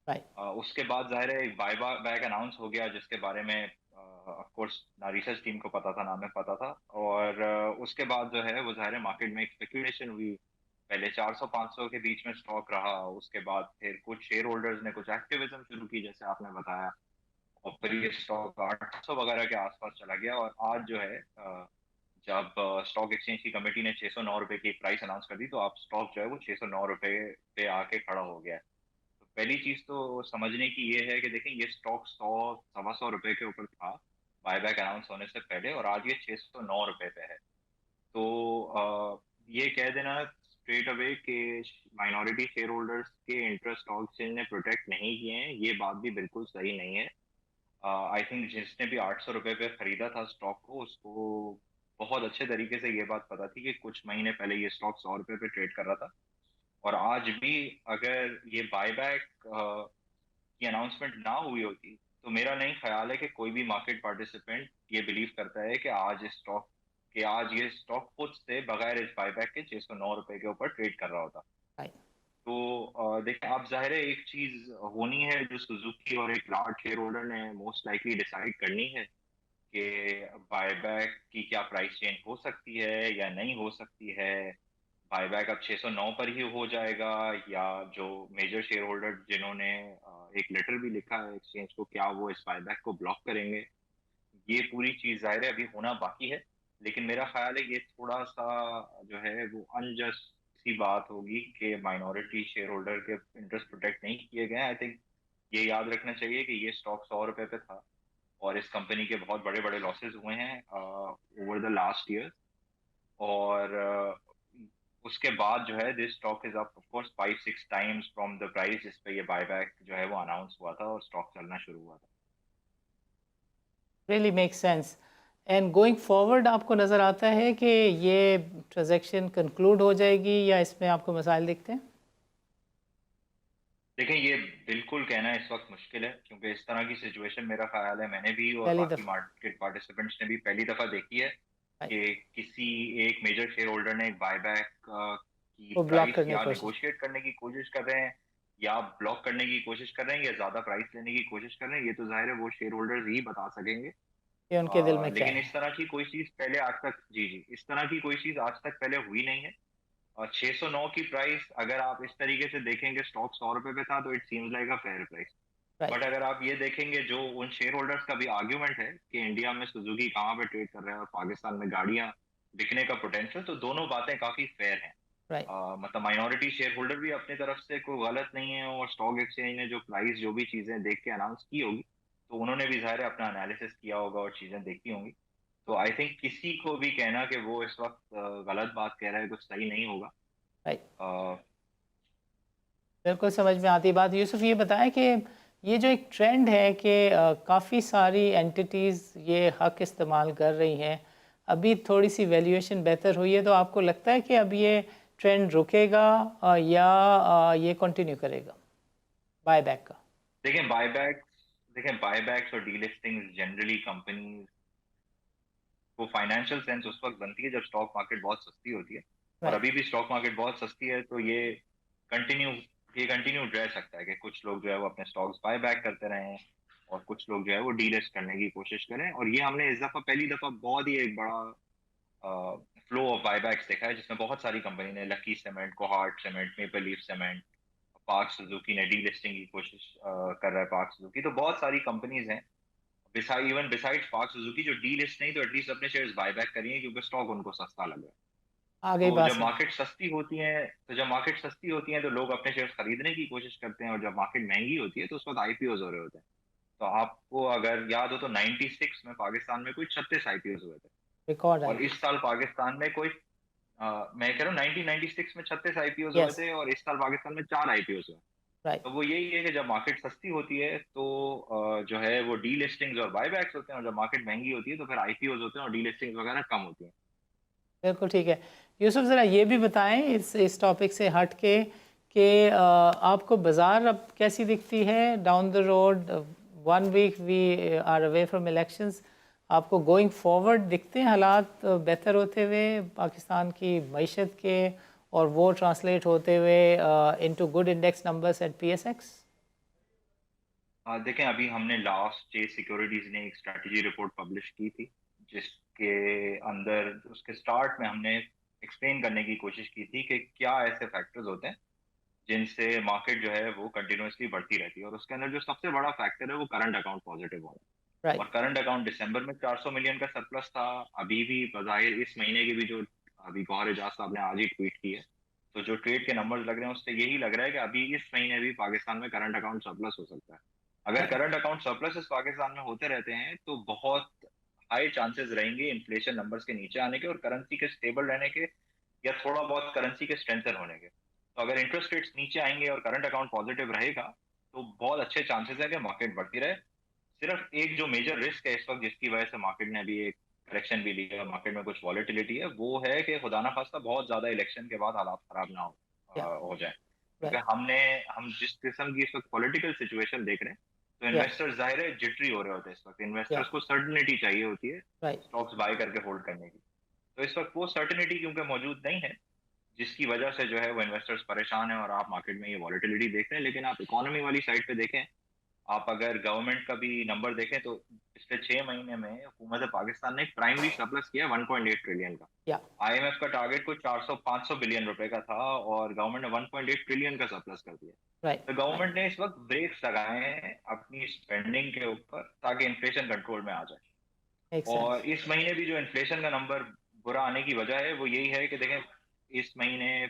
राइट। उसके बाद जाहिर है एक बाय बैक अनाउंस हो गया जिसके बारे में ऑफ कोर्स ना रिसर्च टीम को पता था ना हमें पता था। और उसके बाद जो है वो जाहिर है मार्केट में एक स्पेकुलेशन हुई। पहले 400-500 के बीच में स्टॉक रहा, उसके बाद फिर कुछ शेयर होल्डर्स ने कुछ एक्टिविज्म शुरू की जैसे आपने बताया, और फिर ये स्टॉक 800 वगैरह के आसपास चला गया। और आज जो है जब स्टॉक एक्सचेंज की कमेटी ने 609 रुपए की प्राइस अनाउंस कर दी तो आप स्टॉक जो है वो 609 रुपए पे आके खड़ा हो गया है। तो पहली चीज तो समझने की ये है कि देखें ये स्टॉक 100 सवा 100 रुपए के ऊपर था बायबैक अनाउंस होने से पहले, और आज ये 609 रुपए पे है। तो ये कह देना स्ट्रेट अवे कि माइनॉरिटी शेयर होल्डर्स के इंटरेस्ट स्टॉक एक्सचेंज ने प्रोटेक्ट नहीं किए हैं, ये बात भी बिल्कुल सही नहीं है। आई थिंक जिसने भी 800 रुपए पे खरीदा था स्टॉक को, उसको बहुत अच्छे तरीके से ये बात पता थी कि कुछ महीने पहले ये स्टॉक 100 रुपए पे ट्रेड कर रहा था। और आज भी अगर ये बायबैक की अनाउंसमेंट ना हुई होती तो मेरा नहीं ख्याल है कि कोई भी मार्केट पार्टिसिपेंट ये बिलीव करता है कि आज ये स्टॉक खुद से बगैर इस बायबैक के 609 रुपए के ऊपर ट्रेड कर रहा होता। राइट। तो देखिए आप जाहिर है एक चीज होनी है जो सुजुकी और एक लार्ज शेयर होल्डर ने मोस्ट लाइकली डिसाइड करनी है कि बायबैक की क्या प्राइस चेंज हो सकती है या नहीं हो सकती है। बायबैक अब 609 पर ही हो जाएगा, या जो मेजर शेयर होल्डर जिन्होंने एक लेटर भी लिखा है एक्सचेंज को, क्या वो इस बायबैक को ब्लॉक करेंगे। ये पूरी चीज जाहिर है अभी होना बाकी है। लेकिन मेरा ख्याल है ये थोड़ा सा जो है वो अनजस्ट सी बात होगी कि माइनॉरिटी शेयर होल्डर के इंटरेस्ट प्रोटेक्ट नहीं किए गए। आई थिंक ये याद रखना चाहिए कि ये स्टॉक 100 रुपए पे था और इस कंपनी के बहुत बड़े बड़े लॉसेस हुए हैं ओवर द लास्ट ईयर। और उसके बाद जो है this stock is up of course 5-6 times from the price जिस पे ये बायबैक जो है वो अनाउंस हुआ था और स्टॉक चलना शुरू हुआ था। Really make sense. And going forward आपको नज़र आता है कि ये ट्रांजैक्शन कंक्लूड हो जाएगी या इसमें आपको मसाइल दिखते हैं? देखिए ये बिल्कुल कहना इस वक्त मुश्किल है क्योंकि इस तरह की सिचुएशन मेरा ख्याल है मैंने भी और पहली बाकी दफ़ा। मार्केट पार्टिसिपेंट्स ने भी पहली दफा देखी है राइट। कि किसी एक मेजर शेयर होल्डर ने एक बायबैक की वो ब्लॉक प्राइस करने की या कोशिश। निगोशिएट करने की कोशिश कर रहे हैं, या ब्लॉक करने की कोशिश कर रहे हैं, या ज्यादा प्राइस लेने की कोशिश कर रहे हैं। ये तो जाहिर है वो शेयर होल्डर्स ही बता सकेंगे। ये उनके दिल में क्या लेकिन है। इस तरह की कोई चीज पहले आज तक, जी जी, इस तरह की कोई चीज आज तक पहले हुई नहीं है। और 609 की प्राइस अगर आप इस तरीके से देखेंगे, स्टॉक 100 रुपए पे था तो it seems like a fair price. Right. But अगर आप ये देखेंगे जो उन शेयर होल्डर्स का भी आर्ग्यूमेंट है कि इंडिया में सुजुकी कहाँ पे ट्रेड कर रहा है और पाकिस्तान में गाड़ियां बिकने का पोटेंशियल, तो दोनों बातें काफी फेयर हैं। राइट। मतलब माइनॉरिटी शेयर होल्डर भी अपनी तरफ से कोई गलत नहीं है, और स्टॉक एक्सचेंज ने जो प्राइस जो भी चीजें देख के अनाउंस की होगी तो उन्होंने भी जाहिर है अपना एनालिसिस किया होगा और चीजें देखी होंगी। तो आई थिंक किसी को भी कहना कि वो इस वक्त गलत बात कह रहा है कुछ सही नहीं होगा। राइट। अ, बिल्कुल समझ में आती बात। यूसुफ ये बताएं कि ये जो एक ट्रेंड है कि काफ़ी सारी एंटिटीज़ ये हक इस्तेमाल कर रही हैं, अभी थोड़ी सी वैल्यूएशन बेहतर हुई है, तो आपको लगता है कि अब ये ट्रेंड रुकेगा या ये कंटिन्यू करेगा बायबैक का? देखें बायबैक्स और डीलिस्टिंग्स जनरली कंपनीज को फाइनेंशियल सेंस उस वक्त बनती है जब स्टॉक मार्केट बहुत सस्ती होती है। और राइट। अभी भी स्टॉक मार्केट बहुत सस्ती है, तो कंटिन्यू ये कंटिन्यू रह सकता है कि कुछ लोग जो है वो अपने स्टॉक्स बाय बैक करते रहे और कुछ लोग जो है वो डीलिस्ट करने की कोशिश करें। और ये हमने इस दफा पहली दफा बहुत ही एक बड़ा फ्लो ऑफ बायबैक्स देखा है जिसमें बहुत सारी कंपनी ने, lucky cement, cohort cement, maple leaf cement, park Suzuki ने डीलिस्टिंग की कोशिश कर रहा है पार्क सुजुकी। तो बहुत सारी कंपनीज हैं इवन बिसाइड्स पार्क सुजुकी जो डी लिस्ट नहीं तो एटलीस्ट अपने शेयर्स बायबैक करिए क्योंकि स्टॉक उनको सस्ता लगे। आ गई तो बात जब समझ। मार्केट सस्ती होती है तो लोग अपने शेयर्स खरीदने की कोशिश करते हैं, और जब मार्केट महंगी होती है तो उस वक्त आईपीओज हो रहे होते हैं। तो आपको अगर याद हो तो 96 में पाकिस्तान में कोई 36 आईपीओज हुए थे। रिकॉर्ड और आई। इस साल पाकिस्तान में कोई मैं कह रहा हूँ 1996 में 36 आईपीओज हुए यस। थे, और इस साल पाकिस्तान में 4 आईपीओज हुए। राइट। तो वो यही है कि जब मार्केट सस्ती होती है तो जो है वो डी लिस्टिंग्स और बायबैक्स होते हैं, और जब मार्केट महंगी होती है तो फिर आईपीओज होते हैं और डी लिस्टिंग्स वगैरह कम होती हैं। बिल्कुल ठीक है। यूसुफ ज़रा ये भी बताएं इस टॉपिक से हट के कि आपको बाज़ार अब कैसी दिखती है down the road? 1 week we are away from elections, आपको गोइंग फॉरवर्ड दिखते हैं हालात बेहतर होते हुए पाकिस्तान की मईशत के, और वो ट्रांसलेट होते हुए into good index numbers at PSX? देखें, अभी हमने लास्ट जे सिक्योरिटीज ने एक स्ट्रेटजी रिपोर्ट पब्लिश की थी, जिसके अंदर उसके स्टार्ट में हमने एक्सप्लेन करने की कोशिश की थी कि क्या ऐसे फैक्टर्स होते हैं जिनसे मार्केट जो है वो कंटिन्यूसली बढ़ती रहती है। और उसके अंदर जो सबसे बड़ा फैक्टर है वो करंट अकाउंट पॉजिटिव होना। राइट। और करंट अकाउंट दिसंबर में 400 मिलियन का सरप्लस था। अभी भी बज़ाहिर इस महीने की भी जो अभी गौहर एजाज साहब ने आज ही ट्वीट की है, तो जो ट्रेड के नंबर्स लग रहे हैं उससे यही लग रहा है कि अभी इस महीने भी पाकिस्तान में करंट अकाउंट सरप्लस हो सकता है। अगर करंट अकाउंट सरप्लस पाकिस्तान में होते रहते हैं तो बहुत हाई चांसेस रहेंगे इन्फ्लेशन नंबर्स के नीचे आने के और करेंसी के स्टेबल रहने के, या थोड़ा बहुत करेंसी के स्ट्रेंथन होने के। तो अगर इंटरेस्ट रेट्स नीचे आएंगे और करंट अकाउंट पॉजिटिव रहेगा तो बहुत अच्छे चांसेस है कि मार्केट बढ़ती रहे। सिर्फ एक जो मेजर रिस्क है इस वक्त जिसकी वजह से मार्केट ने अभी एक करेक्शन भी लिया, मार्केट में कुछ वॉलेटिलिटी है, वो है कि खुदा ना खास्ता बहुत ज्यादा इलेक्शन के बाद हालात खराब ना हो जाए। क्योंकि राइट। हम जिस किस्म की इस वक्त पॉलिटिकल सिचुएशन देख रहे हैं, तो या इन्वेस्टर्स जाहिर है जिटरी हो रहे होते हैं इस वक्त। या इन्वेस्टर्स को सर्टनिटी चाहिए होती है राइट। स्टॉक्स बाय करके होल्ड करने की। तो इस वक्त वो सर्टनिटी क्योंकि मौजूद नहीं है, जिसकी वजह से जो है वो इन्वेस्टर्स परेशान है और आप मार्केट में ये वॉलेटिलिटी देख रहे हैं। लेकिन आप इकोनॉमी वाली साइड पे देखें, आप अगर गवर्नमेंट का भी नंबर देखें तो पिछले 6 महीने में हुकूमत पाकिस्तान ने एक प्राइमरी सरप्लस किया 1.8 ट्रिलियन का। या IMF का टारगेट कुछ 400-500 बिलियन रुपए का था और गवर्नमेंट ने 1.8 ट्रिलियन का सरप्लस कर दिया। राइट। तो गवर्नमेंट ने इस वक्त ब्रेक्स लगाए हैं अपनी स्पेंडिंग के ऊपर ताकि इन्फ्लेशन कंट्रोल में आ जाए। Make sense. और इस महीने भी जो इन्फ्लेशन का नंबर बुरा आने की वजह है वो यही है कि देखें, इस महीने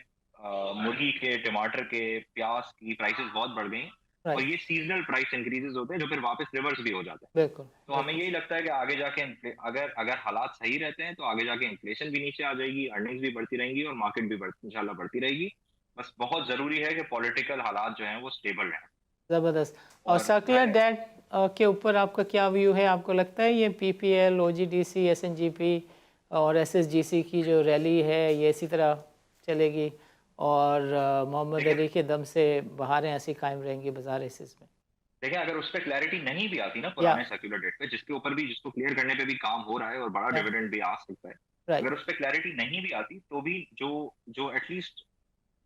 मुर्गी के, टमाटर के, प्याज की प्राइसेस बहुत बढ़ गई हैं। और राइट। ये सीजनल प्राइस इंक्रीजेस होते हैं जो फिर वापस रिवर्स भी हो जाते हैं। बिल्कुल तो हमें बिल्कुल। यही लगता है कि आगे जाके अगर अगर हालात सही रहते हैं तो आगे जाके इन्फ्लेशन भी नीचे आ जाएगी, अर्निंग्स भी बढ़ती रहेंगी और मार्केट भी इंशाल्लाह बढ़ती रहेगी। बस बहुत जरूरी है कि पॉलिटिकल हालात जो हैं वो स्टेबल रहें। ज़बरदस्त। और और सर्कुलर डेट के ऊपर आपका क्या व्यू है? आपको लगता है ये PPL, OGDC, SNGP और SSGC की जो रैली है ये इसी तरह चलेगी और मोहम्मद देखिए अली के दम से बहारें ऐसी कायम रहेंगी बाजार हिस्सेस में? देखिए, अगर उस पर क्लैरिटी नहीं भी आती ना या पुराने सर्कुलर डेट पे, जिसके ऊपर भी, जिसको क्लियर करने पे भी काम हो रहा है और बड़ा डिविडेंड भी आ सकता है, राइट। अगर उस पर क्लैरिटी नहीं भी आती तो भी जो जो एटलीस्ट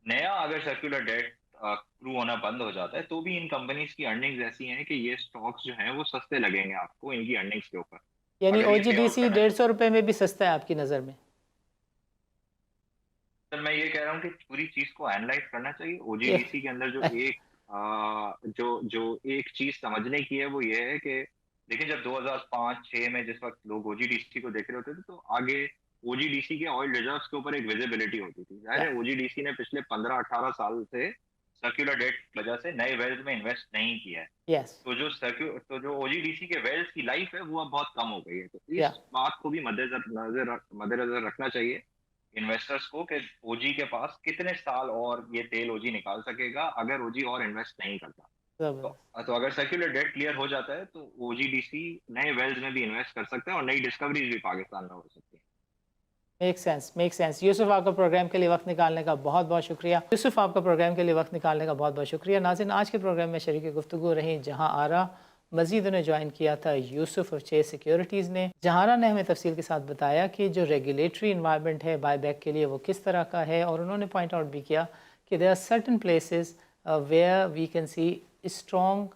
नया अगर सर्कुलर डेट क्रू होना बंद हो जाता है तो भी इन कंपनीज की अर्निंग्स ऐसी हैं कि ये स्टॉक्स जो हैं वो सस्ते लगेंगे आपको इनकी अर्निंग्स के ऊपर, यानी अगर ये पे आउट OGDC करना शुरू। 150 रुपये में भी सस्ता है आपकी नज़र में? सर, मैं ये कह रहा हूँ कि पूरी चीज को एनालाइज करना चाहिए। ये OGDC के अंदर जो एक जो जो एक चीज समझने की है वो ये है कि देखिए, जब 2005-6 में जिस वक्त लोग OGDC को देख रहे होते थे तो आगे OGDC के ऑयल रिजर्व्स के ऊपर एक विजिबिलिटी होती थी। जाहिर या है OGDC ने पिछले 15-18 साल से सर्कुलर डेट की वजह से नए वेल्थ में इन्वेस्ट नहीं किया है। यस। तो जो OGDC के वेल्थ की लाइफ है वो अब बहुत कम हो गई है। तो या इस बात को भी मद्देनजर रखना चाहिए इन्वेस्टर्स को कि ओजी के पास कितने साल और ये तेल ओजी निकाल सकेगा अगर ओजी और इन्वेस्ट नहीं करता। ज़बरदस्त। तो अगर सर्कुलर डेट क्लियर हो जाता है तो OGDC नए वेल्स में भी इन्वेस्ट कर सकता है और नई डिस्कवरीज भी पाकिस्तान में हो सकती है। Make sense. यूसुफ, आपका प्रोग्राम के लिए वक्त निकालने का बहुत बहुत शुक्रिया। यूसुफ, आपका प्रोग्राम के लिए वक्त निकालने का बहुत बहुत शुक्रिया। नाज़रीन, आज के प्रोग्राम में शरीक गुफ्तगू रही जहां मज़ीद उन्हें ज्वाइन किया था यूसुफ ऑफ चेस सिक्योरिटीज़ ने। जहां ने हमें तफसील के साथ बताया कि जो रेगुलेटरी इन्वायरमेंट है बायबैक के लिए वो किस तरह का है, और उन्होंने पॉइंट आउट भी किया कि there are certain places where we can see strong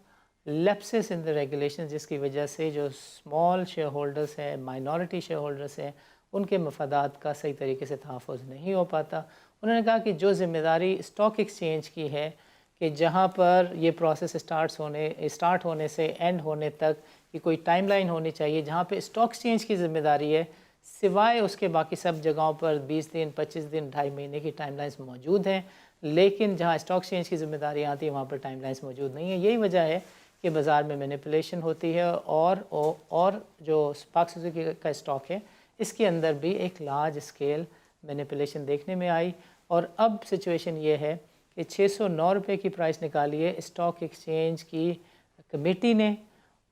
lapses in the regulation, जिसकी वजह से जो स्मॉल शेयर होल्डर्स हैं, माइनॉरिटी शेयर होल्डर्स हैं, उनके मफादात का सही तरीके से तहफ़्फ़ुज़ नहीं हो पाता। उन्होंने कहा कि जो ज़िम्मेदारी स्टॉक एक्सचेंज की है कि जहाँ पर ये प्रोसेस स्टार्ट होने से एंड होने तक कि कोई टाइमलाइन होनी चाहिए, जहाँ पे स्टॉक एक्सचेंज की ज़िम्मेदारी है, सिवाय उसके बाकी सब जगहों पर 20 दिन, 25 दिन, 2.5 महीने की टाइमलाइंस मौजूद हैं। लेकिन जहाँ स्टॉक एक्सचेंज की ज़िम्मेदारी आती है वहाँ पर टाइमलाइंस मौजूद नहीं है। यही वजह है कि बाज़ार में मैनिपुलेशन होती है और जो स्पार्क सुजुकी का स्टॉक है इसके अंदर भी एक लार्ज स्केल मैनिपुलेशन देखने में आई। और अब सिचुएशन ये है कि 609 रुपये की प्राइस निकाली है स्टॉक एक्सचेंज की कमेटी ने,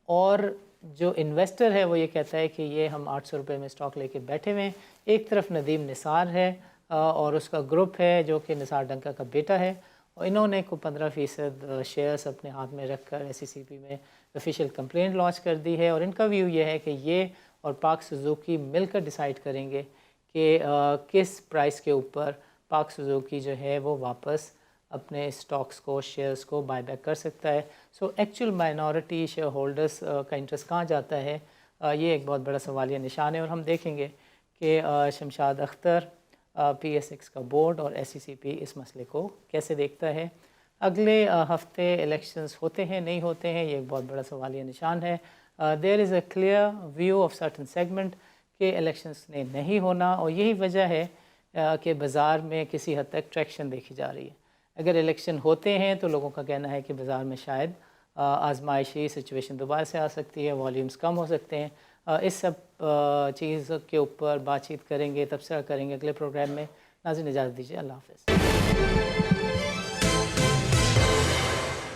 और जो इन्वेस्टर है वो ये कहता है कि ये हम 800 रुपये में स्टॉक लेके बैठे हुए हैं। एक तरफ नदीम निसार है और उसका ग्रुप है जो कि निसार डंका का बेटा है, और इन्होंने को 15% शेयर्स अपने हाथ में रखकर SCCP में ऑफिशियल कंप्लेंट लॉन्च कर दी है। और इनका व्यू ये है कि ये और पाक सुजुकी मिलकर डिसाइड करेंगे कि किस प्राइस के ऊपर पाक सुजुकी जो है वो वापस अपने स्टॉक्स को, शेयर्स को बायबैक कर सकता है। So actual minority share holders का इंटरेस्ट कहाँ जाता है, ये एक बहुत बड़ा सवालिया निशान है। और हम देखेंगे कि शमशाद अख्तर, PSX का बोर्ड और SCCP इस मसले को कैसे देखता है। अगले हफ्ते इलेक्शंस होते हैं नहीं होते हैं, ये एक बहुत बड़ा सवालिया निशान है। There is a clear view of certain segment कि इलेक्शंस ने नहीं होना, और यही वजह है कि बाज़ार में किसी हद तक ट्रैक्शन देखी जा रही है। अगर इलेक्शन होते हैं तो लोगों का कहना है कि बाज़ार में शायद आजमाइशी सिचुएशन दोबारा से आ सकती है, वॉल्यूम्स कम हो सकते हैं। इस सब चीज़ के ऊपर बातचीत करेंगे, तबसरा करेंगे अगले प्रोग्राम में। नाज़रीन इजाज़त दीजिए, अल्लाह हाफ़िज़।